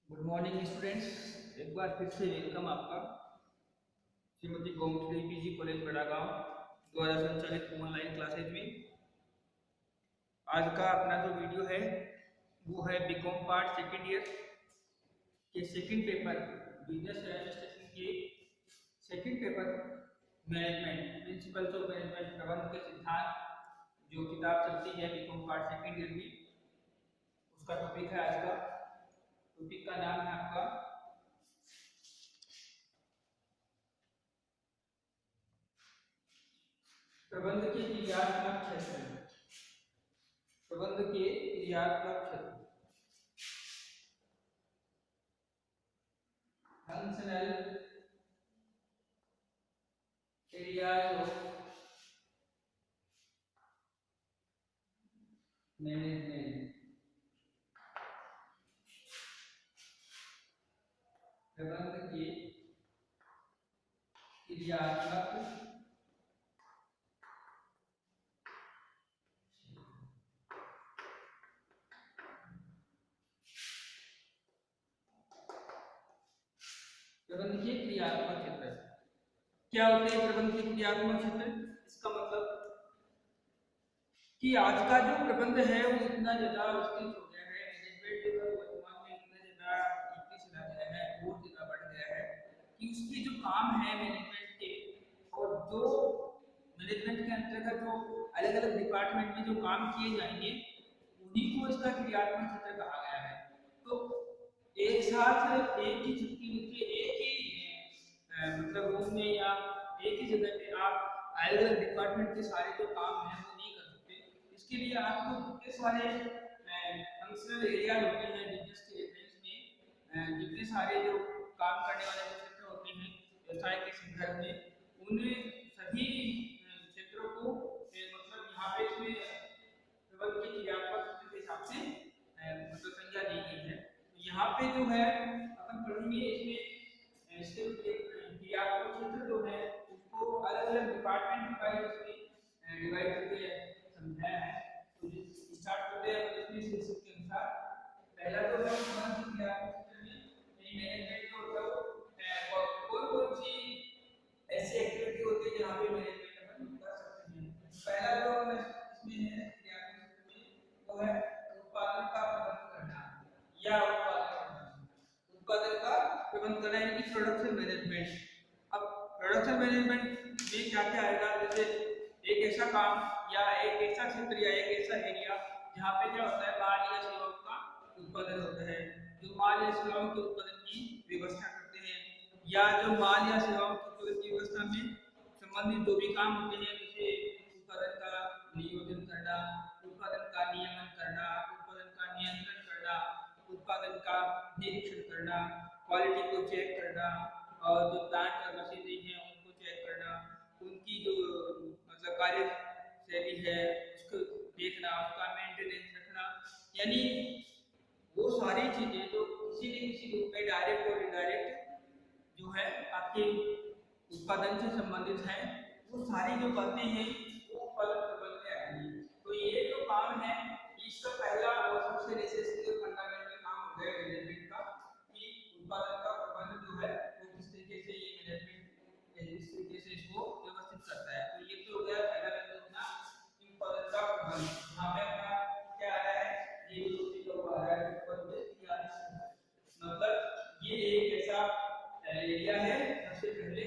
Good morning students. एक बार फिर से वेलकम आपका श्रीमती गोमती पीजी कॉलेज बड़ागांव द्वारा संचालित ऑनलाइन क्लासेज में। आज का अपना जो वीडियो है वो है बीकॉम पार्ट सेकेंड ईयर के सेकेंड पेपर बिजनेस एडमिनिस्ट्रेशन के second paper management principles of management प्रबंध के सिद्धांत जो किताब चलती है बीकॉम पार्ट सेकेंड ईयर में, उसका टॉपिक है। आज का टॉपिक का नाम है आपका प्रबंध के क्रियात्मक क्षेत्र। प्रबंध के क्रियात्मक क्षेत्र, फंक्शनल एरियाज ऑफ मैनेजमेंट। प्रबंध के क्रियात्मक प्रबंध के क्रियात्मक क्षेत्र क्या होते हैं? प्रबंध के क्रियात्मक क्षेत्र, इसका मतलब कि आज का जो प्रबंध है वो इतना ज्यादा विस्तृत हो गया है, मैनेजमेंट जो है वर्तमान में इतना ज्यादा तेजी से चला गया है, बहुत ज्यादा बढ़ गया है कि उसके जो काम है मैनेजमेंट के और जो मैनेजमेंट के अंतर्गत जो अलग अलग डिपार्टमेंट में जो काम किए जाएंगे उन्हीं को इसका क्रियात्मक क्षेत्र कहा गया है। तो एक साथ एक ही छत के नीचे एक ही मतलब रूम में या एक ही जगह पे आप अलग अलग डिपार्टमेंट के सारे जो काम हैं वो नहीं कर सकते। इसके लिए आपको जितने सारे फंक्शनल एरिया होते हैं बिजनेस के रेफरेंस में, जितने सारे जो काम करने वाले जो क्षेत्र होते हैं व्यवसाय के संदर्भ में, उन सभी क्षेत्रों को मतलब यहाँ पे इसमें प्रबंध के क्रियात्मक क्षेत्र के हिसाब से मतलब संज्ञा दी गई है। तो यहाँ पे जो है अपन पढ़ेंगे इसमें इसके क्रियात्मक क्षेत्र जो है उसको अलग अलग डिपार्टमेंट वाइज डिवाइड करके समझाया है। तो स्टार्ट करते हैं अपन इसमें शीर्षक के अनुसार। पहला जो है प्रबंध के क्रियात्मक क्षेत्र में मैनेजमेंट जो होता है कौन कौन सी ऐसी एक्टिविटी होती है जहाँ पे मैनेजमेंट अपन कर सकते हैं। पहला जो इसमें है क्रियात्मक क्षेत्र में वो है उत्पादन का प्रबंध करना या उत्पादन का प्रबंध करना यानी कि प्रोडक्शन मैनेजमेंट। अब प्रोडक्शन मैनेजमेंट में क्या क्या आएगा, जैसे एक ऐसा काम या एक ऐसा क्षेत्र या एक ऐसा एरिया जहाँ पे क्या होता है माल या सेवाओं का उत्पादन होता है, जो माल या सेवाओं के उत्पादन की व्यवस्था करते हैं, या जो माल या सेवाओं की उत्पादन की व्यवस्था में संबंधित जो भी काम होते हैं, जैसे उत्पादन का नियोजन करना, उत्पादन का नियमन करना, उत्पादन का नियंत्रण करना, उत्पादन का निरीक्षण करना, क्वालिटी को चेक करना, और जो प्लांट और मशीनरी है उनको चेक करना, उनकी जो मतलब कार्य शैली है उसको देखना, उसका मेंटेनेंस रखना, यानी वो सारी चीजें जो किसी न किसी रूप में डायरेक्ट और इनडायरेक्ट जो है आपके उत्पादन से संबंधित है, वो सारी जो बातें हैं वो उत्पादन प्रबंध में आएंगी। तो ये जो काम है इसका पहला और सबसे नेसेसरी और फंडामेंटल काम हो गया मैनेजमेंट का, कि उत्पादन का प्रबंध जो है वो किस तरीके से ये मैनेजमेंट इस तरीके से इसको व्यवस्थित करता है। तो ये तो हो गया पहला बिंदु अपना उत्पादन का प्रबंध। यहाँ पे अपना क्या आ रहा है, ये जो चीजों को आ रहा है उत्पादन किया, मतलब ये एक ऐसा एरिया है सबसे पहले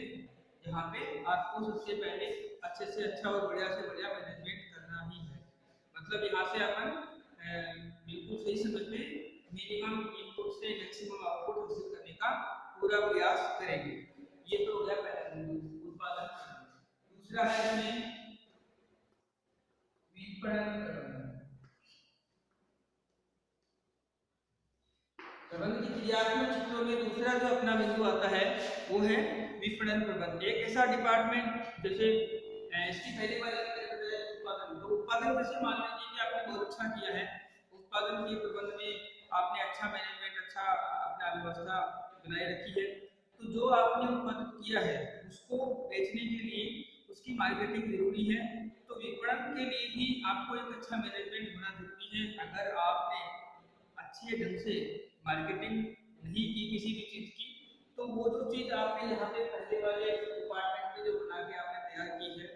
जहाँ पे आपको सबसे पहले अच्छे से अच्छा और बढ़िया से बढ़िया मैनेजमेंट करना ही है। मतलब यहाँ से अपन बिल्कुल सही समय में मिनिमम इनपुट से मैक्सिमम आउटपुट हासिल करने का पूरा प्रयास करेंगे। ये तो हो गया पहला बिंदु उत्पादन करना। दूसरा है इसमें विपणन करना। प्रबंध की क्रियात्मक क्षेत्रों में दूसरा जो अपना बिंदु आता है वो है विपणन प्रबंध। एक ऐसा डिपार्टमेंट जैसे इसकी पहली बात उत्पादन, तो उत्पादन जैसे मान लीजिए कि आपने बहुत अच्छा किया है, उत्पादन के प्रबंध में आपने अच्छा मैनेजमेंट, अच्छा अपना व्यवस्था बनाए रखी है, तो जो आपने उत्पादन किया है उसको बेचने के लिए उसकी मार्केटिंग जरूरी है। तो विपणन के लिए भी आपको एक अच्छा मैनेजमेंट होना जरूरी है। अगर आपने अच्छे ढंग से मार्केटिंग नहीं की किसी भी चीज की, तो वो जो चीज आपने यहाँ पे पहले वाले डिपार्टमेंट में जो बना के आपने तैयार की है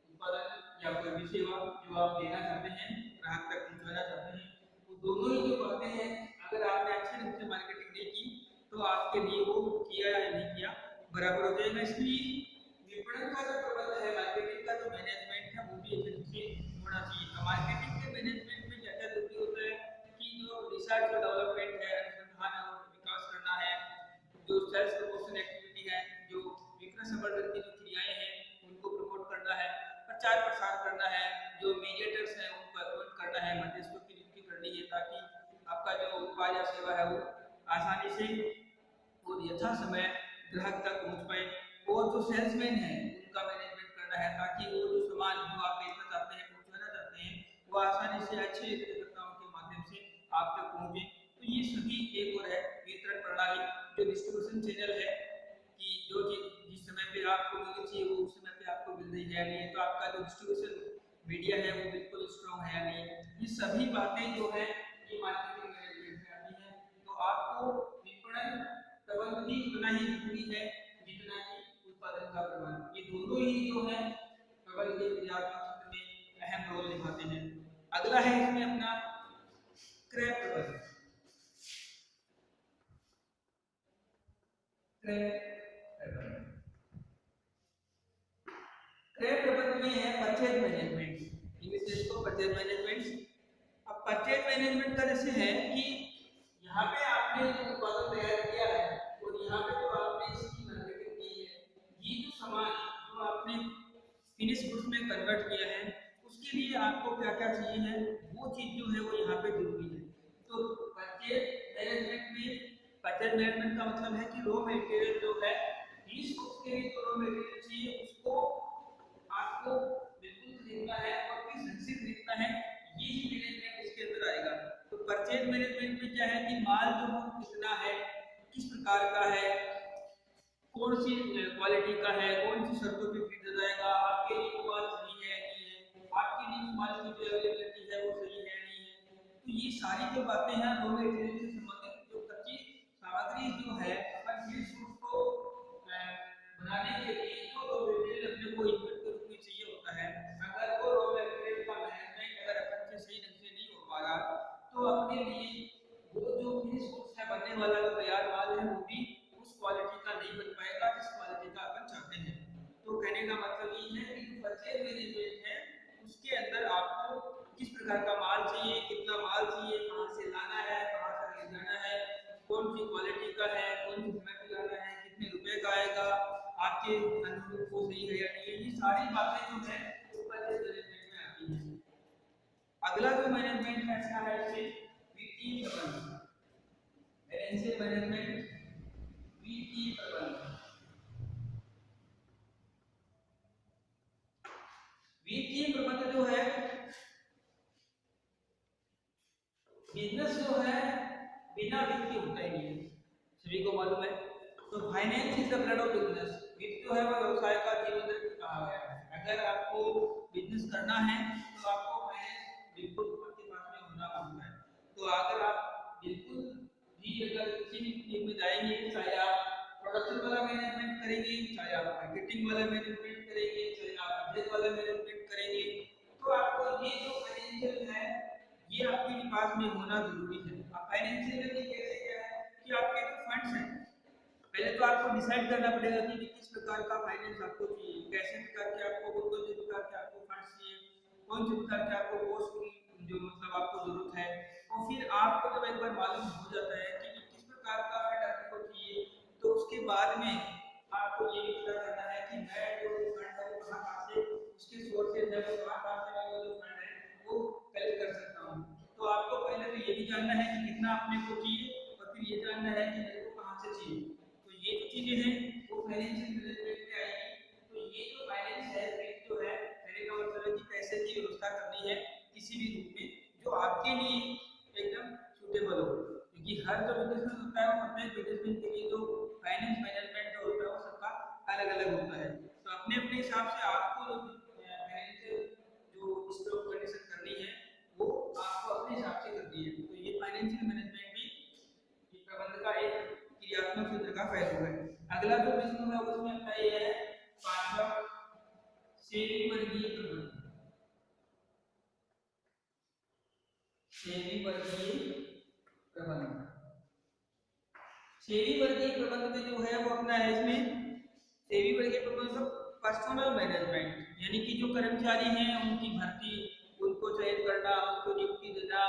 उत्पादन या कोई भी सेवा जो आप देना चाहते हैं, ग्राहक तक पहुंचाना चाहते हैं, वो दोनों ही जो बातें हैं अगर आपने अच्छे ढंग से मार्केटिंग नहीं की तो आपके लिए वो किया या नहीं किया बराबर हो जाएगा। इसलिए विपणन का जो प्रबंध है, मार्केटिंग का जो मैनेजमेंट है, वो भी अच्छे ढंग से होना चाहिए। मार्केटिंग के मैनेजमेंट में क्या क्या जरूरी होता है कि जो रिसर्च और डेवलपमेंट है, अनुसंधान और विकास करना है, जो सेल्स प्रमोशन एक्टिविटी है, जो विक्रय संवर्धन की जो क्रियाएं हैं उनको प्रमोट करना है, प्रचार प्रसार करना है, जो मीडिएटर्स हैं उनको अपॉइंट करना है, मध्यस्थों की नियुक्ति करनी है ताकि आपका जो उत्पाद या सेवा है वो आसानी से और यथा समय ग्राहक तक पहुंच पाए। और जो सेल्समैन है उनका मैनेजमेंट करना है ताकि वो जो सामान जो आप बेचना चाहते हैं, पहुंचाना चाहते हैं, वो आसानी से अच्छे विक्रेताओं के माध्यम से आप तक पहुंचे। तो ये सभी एक और है वितरण प्रणाली, जो डिस्ट्रीब्यूशन चैनल है कि जो चीज जिस समय पे आपको मिलनी चाहिए वो उस समय पे आपको मिल रही है नहीं, तो आपका जो डिस्ट्रीब्यूशन मीडिया है वो बिल्कुल स्ट्रॉन्ग है नहीं, ये सभी बातें जो है ये मार्केटिंग मैनेजमेंट में आती है। तो आपको विपणन प्रबंध भी उतना ही जरूरी है जितना कि उत्पादन का प्रबंध, ये दोनों ही जो है प्रबंध के क्रियात्मक क्षेत्र में अहम रोल निभाते हैं। अगला है इसमें अपना क्रय प्रबंध। क्रय प्रबंध, क्रय प्रबंध में है परचेज मैनेजमेंट, इंग्लिश इसको परचेज मैनेजमेंट। अब परचेज मैनेजमेंट का जैसे है कि यहाँ पे आपने जो उत्पादन तैयार किया है और यहाँ पे जो आपने इसकी मार्केटिंग की है, ये जो सामान जो आपने फिनिश गुड्स में कन्वर्ट किया है उसके लिए आपको क्या क्या चाहिए है वो चीज जो है वो यहाँ पे जरूरी है। तो परचेज मैनेजमेंट में, परचेज मैनेजमेंट का मतलब है कि रॉ मटेरियल जो है फिनिश गुड्स के लिए जो रॉ मटेरियल चाहिए उसको आपको बिल्कुल खरीदना है और किस ढंग से खरीदना है ये ही मैनेजमेंट इसके अंदर आएगा। तो परचेज मैनेजमेंट में क्या है कि माल जो है कितना है, किस प्रकार का है, कौन सी क्वालिटी का है, कौन सी शर्तों पे खरीदा जाएगा, आपके लिए वो माल सही है नहीं है, आपके लिए उस माल की जो अवेलेबिलिटी है वो सही है नहीं है। तो ये सारी जो बातें हैं रॉ मटेरियल से संबंधित जो कच्ची सामग्री जो है अपन फिनिश गुड्स को बनाने के लिए जो रॉ मटेरियल अपने को इनपुट के रूप में चाहिए होता है, अगर वो रॉ मटेरियल का मैनेजमेंट अगर अपन से सही ढंग से नहीं हो पा रहा तो अपने लिए वो जो फिनिश गुड्स है बनने वाला जो तैयार माल है वो भी उस क्वालिटी का नहीं बन पाएगा जिस क्वालिटी का अपन चाहते हैं। तो कहने का मतलब ये है कि जो परचेज मैनेजमेंट है उसके अंदर आपको किस प्रकार का माल चाहिए, कितना माल चाहिए, कहाँ से लाना है, कहाँ से ले जाना है, कौन सी क्वालिटी का है, कौन सी समय पे लाना है, कितने रुपए का आएगा, आपके अनुरूप वो सही है या नहीं है, ये सारी बातें जो है वो परचेज मैनेजमेंट में आती है। अगला जो मैनेजमेंट है इसका है वित्तीय प्रबंधन, फाइनेंशियल मैनेजमेंट, वित्तीय प्रबंधन। वित्तीय प्रबंधन जो है, बिजनेस जो है बिना वित्त के होता ही नहीं है, सभी को मालूम है। तो finance is the blood of business, वित्त जो है वो व्यवसाय का जीवन रत्न कहा गया है। अगर आपको बिजनेस करना है तो आपको फाइनेंस बिल्कुल आपके पास में होना मांगता है। तो अगर आप बिल्कुल भी अगर किसी भी फील्ड में जाएंगे, चाहे आप प्रोडक्शन वाला मैनेजमेंट करेंगे, चाहे आप मार्केटिंग वाला मैनेजमेंट करेंगे, चाहे आप बिजनेस वाला मैनेजमेंट करेंगे, तो आपको ये जो फाइनेंशियल है ये आपके पास में होना जरूरी है। अब फाइनेंशियल में कैसे क्या है कि आपके जो फंड्स हैं पहले तो आपको डिसाइड करना पड़ेगा कि किस प्रकार का फाइनेंस आपको चाहिए, कैसे प्रकार के आपको कौन से प्रकार के आपको फंड्स चाहिए, कौन से प्रकार के आपको कोर्स की जो मतलब आपको जरूरत है। और फिर आपको जब एक बार मालूम हो जाता है कि किस प्रकार का फंड आपको चाहिए तो उसके बाद में आपको ये भी पता करना है कि मैं जो फंड है वो कहाँ से उसके सोर्सेज है वो कहाँ से मैं वो जो फंड है वो कलेक्ट कर सकता हूँ। तो आपको पहले तो ये भी जानना है कि कितना अपने को चाहिए और फिर ये जानना है कि मेरे को कहाँ से चाहिए। तो ये जो चीजें हैं वो फाइनेंशियल मैनेजमेंट में आएगी। तो ये जो फाइनेंस है वित्त जो है कहने का मतलब है कि पैसे की व्यवस्था करनी है किसी भी रूप में जो आपके लिए एकदम सूटेबल हो, क्योंकि हर जो बिजनेसमैन होता है वो अपने बिजनेसमैन के लिए जो फाइनेंस मैनेजमेंट जो होता है वो सबका अलग अलग होता है। तो अपने अपने हिसाब से आपको फाइनेंशियल जो स्टॉक कंडीशन करनी है वो आपको अपने हिसाब से करनी है। तो ये फाइनेंशियल मैनेजमेंट भी ये अगला जो बिंदु है उसमें अपना ये है पांचवा, श्रेणी वर्गीय प्रबंध। श्रेणी वर्गीय प्रबंध, श्रेणी वर्गीय प्रबंध में जो है वो अपना है इसमें श्रेणी वर्गीय प्रबंध पर्सनल मैनेजमेंट, यानी कि जो कर्मचारी हैं उनकी भर्ती, उनको चयन करना, उनको नियुक्ति देना,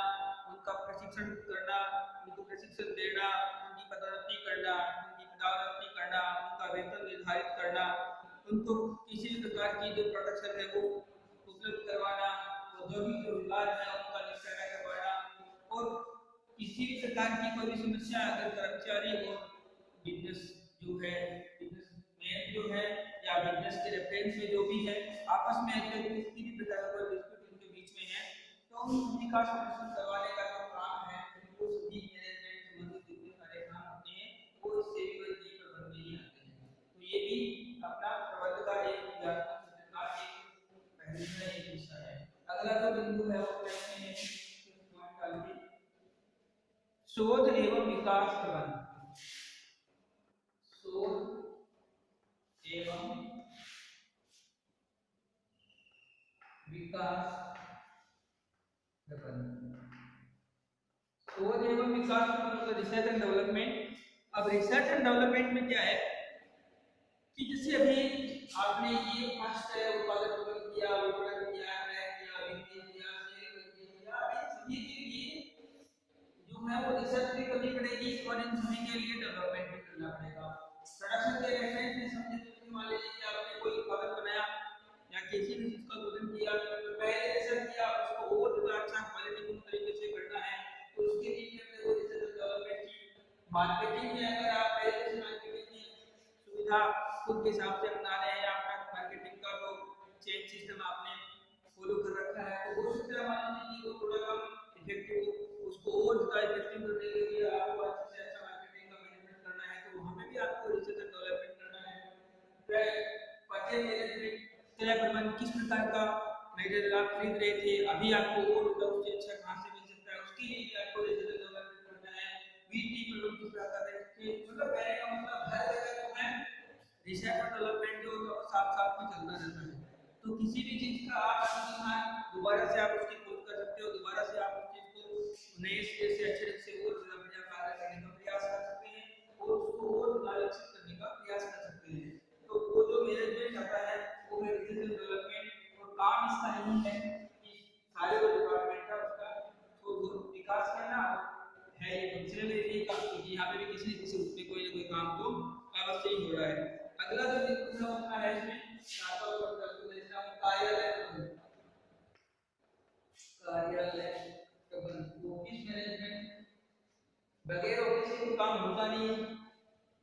उनका प्रशिक्षण करना, उनको प्रशिक्षण देना, उनकी पदोन्नति करना, उनकी पदोन्नति करना, उनका वेतन निर्धारित करना, उनको किसी भी प्रकार की जो प्रोटेक्शन है वो उपलब्ध करवाना, औद्योगिक जो विवाद है उनका निपटारा करवाना, और किसी भी प्रकार की कोई भी समस्या अगर कर्मचारी और बिजनेस जो है, बिजनेस मैन जो है या बिजनेस के रेफरेंस में जो भी है आपस में अगर किसी भी प्रकार का कोई डिस्प्यूट उनके बीच में है तो उन सभी का सॉल्यूशन करवाने का जो काम है वो सभी मैनेजमेंट संबंधित जितने सारे काम होते हैं वो इस श्रेणी वर्गीय प्रबंध में ही आते हैं। तो ये भी अपना प्रबंध का एक क्रियात्मक का एक पहलू है, एक हिस्सा है। अगला जो बिंदु है वो कहते हैं शोध एवं विकास प्रबंध। शोध एवं विकास प्रबंध, शोध एवं विकास प्रबंध, रिसर्च एंड डेवलपमेंट। अब रिसर्च एंड डेवलपमेंट में क्या है कि जैसे अभी आपने ये फर्स्ट है उत्पादन प्रबंध किया, विपणन किया, क्रय किया, बिक्री किया, सेल किया, इन सभी के लिए जो है वो रिसर्च भी करनी पड़ेगी और इन सभी के लिए डेवलपमेंट भी करना पड़ेगा। प्रोडक्शन के रेफरेंस में समझे तो मान लीजिए कि आपने कोई उत्पादन बनाया या किसी भी चीज का उत्पादन किया तो पहले रिसर्च किया उसको और ज्यादा अच्छा क्वालिटीफुल तरीके से करना है तो उसके लिए हमने वो रिसर्च डेवलपमेंट की। मार्केटिंग में अगर आप पहले से मार्केटिंग की सुविधा खुद के हिसाब से अपना रहे हैं या आपका मार्केटिंग का जो चेन सिस्टम आपने फॉलो कर रखा है तो हो सकता है मान लीजिए कि वो थोड़ा कम इफेक्टिव, उसको और ज्यादा इफेक्टिव करने के लिए आपको अच्छे से अच्छा मार्केटिंग का मैनेजमेंट करना है तो वहां पे भी आपको रिसर्च एंड डेवलपमेंट करना है। क्रय मैनेजमेंट, क्रय प्रबंधन, किस प्रकार का मटेरियल आप खरीद रहे थे अभी आपको और उससे अच्छा कहां से मिल सकता है उसके लिए भी आपको रिसर्च एंड डेवलपमेंट करना है। बीटी प्रबंधन किस प्रकार का, मतलब कहने का मतलब हर जगह जो है रिसर्च और डेवलपमेंट जो साथ साथ में चलता रहता है। तो किसी भी चीज का आप अनुसंधान दोबारा से आप उसकी खोज कर सकते हो, दोबारा से आप उस चीज को नए सिरे से अच्छे ढंग से और ज्यादा बढ़िया कार्य करने का प्रयास कर सकते हैं और उसको और ज्यादा विकसित करने का प्रयास कर सकते हैं। तो वो जो मैनेजमेंट आता है वो है रिसर्च एंड डेवलपमेंट और काम इसका यही है कि सारे जो डिपार्टमेंट का उसका तो विकास करना है। ये फंक्शनल एरिया का क्योंकि यहाँ पे भी किसी न किसी रूप में कोई ना कोई काम तो अवश्य ही हो रहा है। अगला जो बिंदु है उसका है इसमें कार्यालय प्रबंधन, कार्यालय प्रबंधन, ऑफिस मैनेजमेंट बगैर ऑफिस से काम होता नहीं है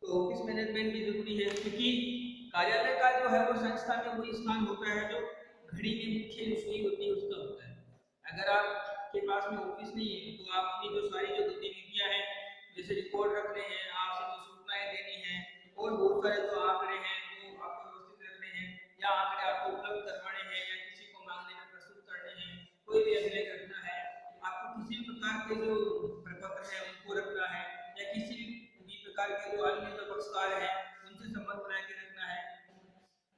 तो ऑफिस मैनेजमेंट भी जरूरी है क्योंकि कार्यालय का जो है वो संस्था में वही स्थान होता है जो घड़ी की मुख्य रसोई होती है उसका होता है। अगर आपके पास में ऑफिस नहीं है तो आपकी जो सारी जो गतिविधियां हैं जैसे रिकॉर्ड रख रहे हैं, आपसे जो सूचनाएं देनी है और बहुत सारे जो आंकड़े हैं वो आपको व्यवस्थित रखने हैं या आंकड़े आपको उपलब्ध करवाने हैं या किसी को मांगने में प्रस्तुत करने हैं, कोई भी अभिलेख रखना है, आपको किसी भी प्रकार के जो प्रपत्र है उनको रखना है या किसी भी प्रकार के जो अन्य जो पक्षकार हैं उनसे संबंध बना के रखना है,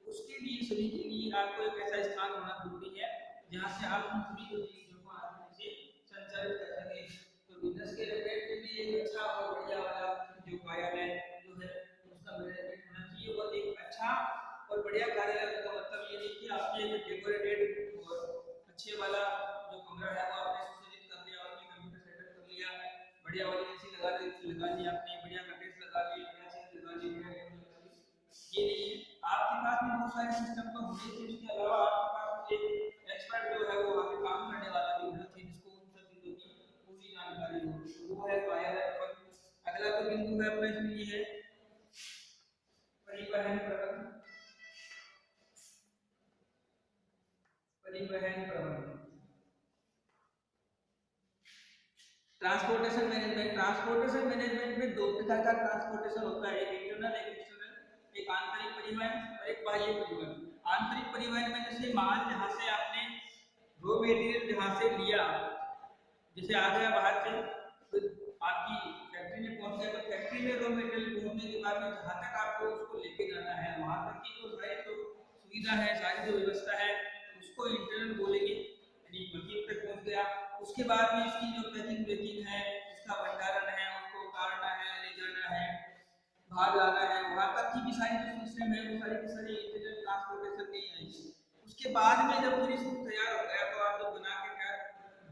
उसके लिए सभी के लिए आपको एक ऐसा स्थान होना जरूरी है जहाँ से आप उन सभी गतिविधियों को आसानी से संचालित कर सकें। तो बिजनेस के रिलेटेड में भी एक अच्छा और बढ़िया वाला जो कार्यालय जो है उसका मैनेजमेंट होना चाहिए और एक अच्छा और बढ़िया कार्यालय का मतलब ये नहीं कि आपने एक डेकोरेटेड और अच्छे वाला जो कमरा है वो आपने सुसज्जित कर लिया, आपने कंप्यूटर सेटअप कर लिया, बढ़िया वाली एसी लगा दी आपने, बढ़िया कर्टेन्स लगा लिए, बढ़िया चीज लगा ली, बढ़िया टेबल लगा ली, ये नहीं है। आपके पास में बहुत सारे सिस्टम तो होने चाहिए, उसके अलावा आपके पास एक एक्सपर्ट जो है वो वहाँ पे काम करने वाला भी होना चाहिए जिसको उन सब चीजों की पूरी जानकारी हो, तो वो है कार्यालय प्रबंधन। अगला जो बिंदु है अपना इसमें ये है परिवहन प्रबंधन, परिवहन प्रबंधन, ट्रांसपोर्टेशन मैनेजमेंट। ट्रांसपोर्टेशन मैनेजमेंट में दो प्रकार का ट्रांसपोर्टेशन होता है, एक इंटरनल एक एक्सटर्नल, एक आंतरिक परिवहन और एक बाह्य परिवहन। आंतरिक परिवहन में जैसे माल जहाँ से आपने रॉ मटेरियल जहाँ से लिया, जैसे आ गया बाहर से तो आपकी फैक्ट्री में पहुंच गया तो फैक्ट्री में रॉ मटेरियल पहुंचने समझने के बाद में जहाँ तक आपको उसको लेके जाना है वहाँ तक की जो सारी जो सुविधा है, सारी जो व्यवस्था है, उसको इंटरनल बोलेंगे, यानी मशीन तक पहुँच गया। उसके बाद में इसकी जो पैकिंग वैकिंग है, उसका भंडारण है, उसको उतारना है, ले जाना है, बाहर लाना है, वहाँ तक की भी सारी जो सिस्टम है वो सारी की सारी इंटरनल ट्रांसपोर्टेशन में ही आएगी। उसके बाद में जब फिर सब तैयार हो गया तो आप जब बना के क्या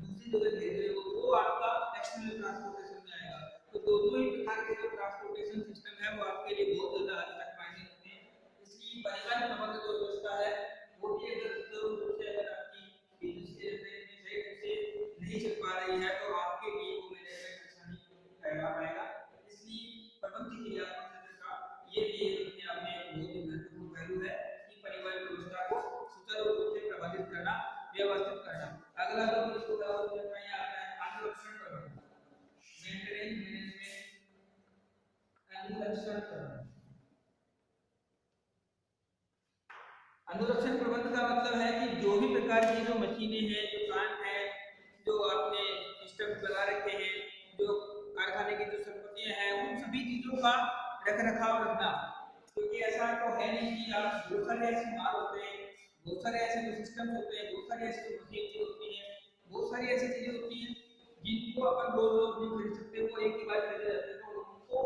दूसरी जगह भेज रहे हो वो आपका एक्सटर्नल ट्रांसपोर्टेशन में आएगा। तो दोनों ही प्रकार के जो ट्रांसपोर्टेशन सिस्टम है वो आपके लिए बहुत ज़्यादा हद तक मायने रखते हैं। इसलिए परिवहन प्रबंध जो व्यवस्था है वो भी अगर जरूर रूप से अगर आपकी बिजनेस के में सही ढंग से नहीं चल पा रही है तो आपके लिए वो मैनेजमेंट अच्छा नहीं पैदा पाएगा। इसलिए प्रबंध क्रियात्मक क्षेत्र का ये भी अपने आप में एक बहुत ही महत्वपूर्ण पहलू है कि परिवहन व्यवस्था को सुचारू रूप से प्रबंधित करना, व्यवस्थित करना। अगला जो इसको यहाँ आता है अनुरक्षण प्रबंधन, मेंटेनेंस मैनेजमेंट, अनुरक्षण प्रबंधन। अनुरक्षण प्रबंध का मतलब है कि जो भी प्रकार की जो मशीनें हैं, जो प्लांट है, जो आपने सिस्टम बना रखे हैं, जो कारखाने की जो संपत्तियां हैं, उन सभी चीजों का रख रखाव रखना। क्योंकि ऐसा तो है नहीं कि आप बहुत सारे ऐसे माल होते हैं, बहुत सारे ऐसे जो सिस्टम होते हैं, बहुत सारी ऐसी जो मशीनें होती हैं, बहुत सारी ऐसी चीजें होती हैं जिनको अपन रोज रोज नहीं खरीद सकते, वो एक ही बार खरीदे जाते हैं। तो उनको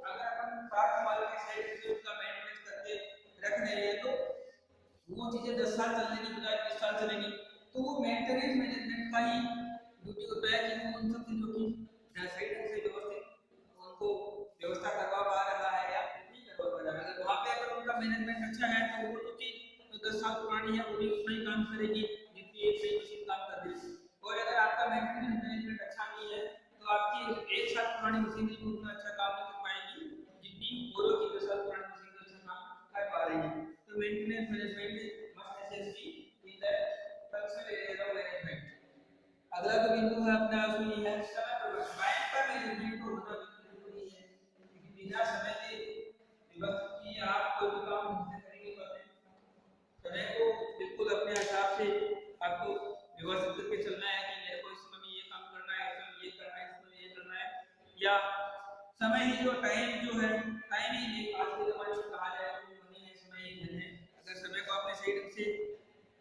अगर अपन साथ संभाल के सही से उसका मेंटेनेंस करके रख रहे हैं तो वो चीजें 10 साल चलने की बजाय 20 साल चलेंगी। तो वो मेंटेनेंस मैनेजमेंट का ही ड्यूटी होता है कि वो उन सब चीजों की सही ढंग से व्यवस्थित उनको व्यवस्था करवा पा रहा है या नहीं करवा पा रहा है। अगर वहाँ पे अगर उनका मैनेजमेंट अच्छा है तो वो जो चीज तो 10 साल पुरानी है वो भी उतना ही काम करेगी जितनी एक नई मशीन काम कर रही है। और अगर आपका मेंटेनेंस मैनेजमेंट अच्छा नहीं है तो आपकी 1 साल पुरानी मशीन भी उतना अच्छा काम नहीं कर पाएगी जितनी औरों की 10 साल पुरानी मशीन अच्छा काम कर पा रही है। तो maintenance management must necessary in the functional area of management. अगला जो बिंदु है अपना उसमें है समय प्रबंधन। टाइम का मैनेजमेंट को होना बिल्कुल जरूरी है क्योंकि बिना समय के व्यवस्थित किए आप कोई भी काम ढंग से कर ही नहीं पाते। समय को बिल्कुल अपने हिसाब से आपको व्यवस्थित करके चलना है कि मेरे को इस समय में ये काम करना है, इसमें ये करना है, इसमें ये करना है, या समय ही जो टाइम जो है, टाइम ही आज के जमाने में कहा जाए तो मनी है, समय ही धन है। अगर समय को आपने सही ढंग से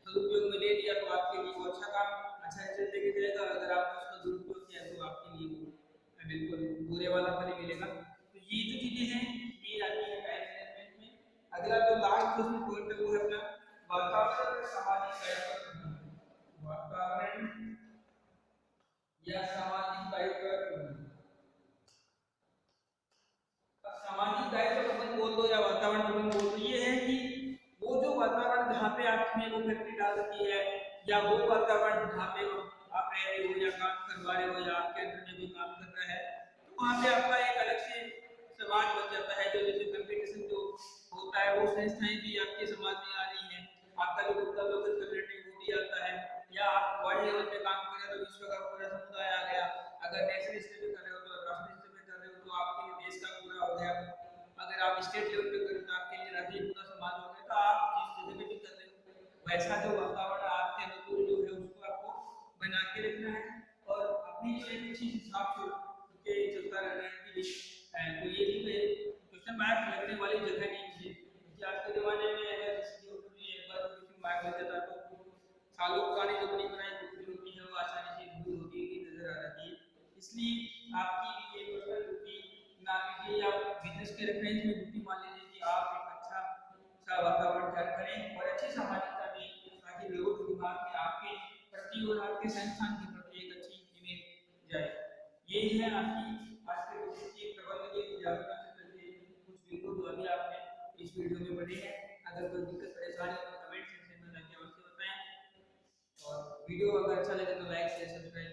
सदुपयोग में ले लिया तो आपके लिए वो अच्छा काम अच्छा रिजल्ट देके जाएगा। अगर आपने उसका दुरुपयोग किया तो आपके लिए वो बिल्कुल बुरे वाला फल ही मिलेगा। तो ये जो चीजें हैं ये आती है टाइम मैनेजमेंट में। अगला जो लास्ट जो पॉइंट है वो है अपना वातावरण और सामाजिक दायित्व। वातावरण या सामाजिक दायित्व। सामाजिक दायित्व प्रबंधन बोल दो या वातावरण प्रबंधन बोल दो, ये है कि वो जो वातावरण जहाँ पे आपने वो फैक्ट्री डाल रखी है या वो वातावरण जहाँ पे आप रह रहे हो या काम करवा रहे हो या आपके अंदर में कोई काम कर रहा है तो वहाँ पे आपका एक अलग से समाज बन जाता है। जो जैसे कंपटीशन जो होता है वो संस्थाएं भी आपके समाज में आ रही है। आपका जो खुद का लोकल कम्युनिटी वो भी आता है, या आप वर्ल्ड लेवल पे काम कर रहे हो तो विश्व का पूरा समुदाय आ गया। अगर नेशनल स्टेज पे कर रहे हो तो राष्ट्रीय स्टेज पे कर रहे हो तो आपके लिए देश का पूरा हो गया। अगर आप स्टेट लेवल पे कर रहे हो तो आपके लिए राज्य पूरा समाज हो गया। तो आप जिस जगह पे भी कर रहे हो वैसा जो वातावरण आपके अनुकूल जो है उसको आपको बना के रखना है और अपनी जो एक अच्छी हिसाब से चलता रहना है कि तो ये भी क्वेश्चन मार्क लगने वाली जगह नहीं है क्योंकि आज के जमाने में अगर किसी के ऊपर एक बार क्वेश्चन मार्क लग जाता तो सालों पुरानी जो बनी बनाई बुद्धि होती है वो आसानी से दूर होती हुई नजर आ जाती है। इसलिए आपकी ये पर्सनल ड्यूटी ना लीजिए या बिजनेस के रेफरेंस में ड्यूटी मान लीजिए कि आप एक अच्छा सा वातावरण तैयार करें और अच्छी सामाजिकता दें ताकि लोगों के दिमाग में आपके प्रति और आपके संस्थान के प्रति एक अच्छी इमेज जाए। यही है आपकी आज के विषय की प्रबंध के जागरूकता क्षेत्र के कुछ बिंदु जो अभी आपने इस वीडियो में पढ़े हैं। अगर कोई दिक्कत परेशानी हो तो कमेंट सेक्शन में जाके अवश्य बताएं और वीडियो अगर अच्छा लगे तो लाइक शेयर सब्सक्राइब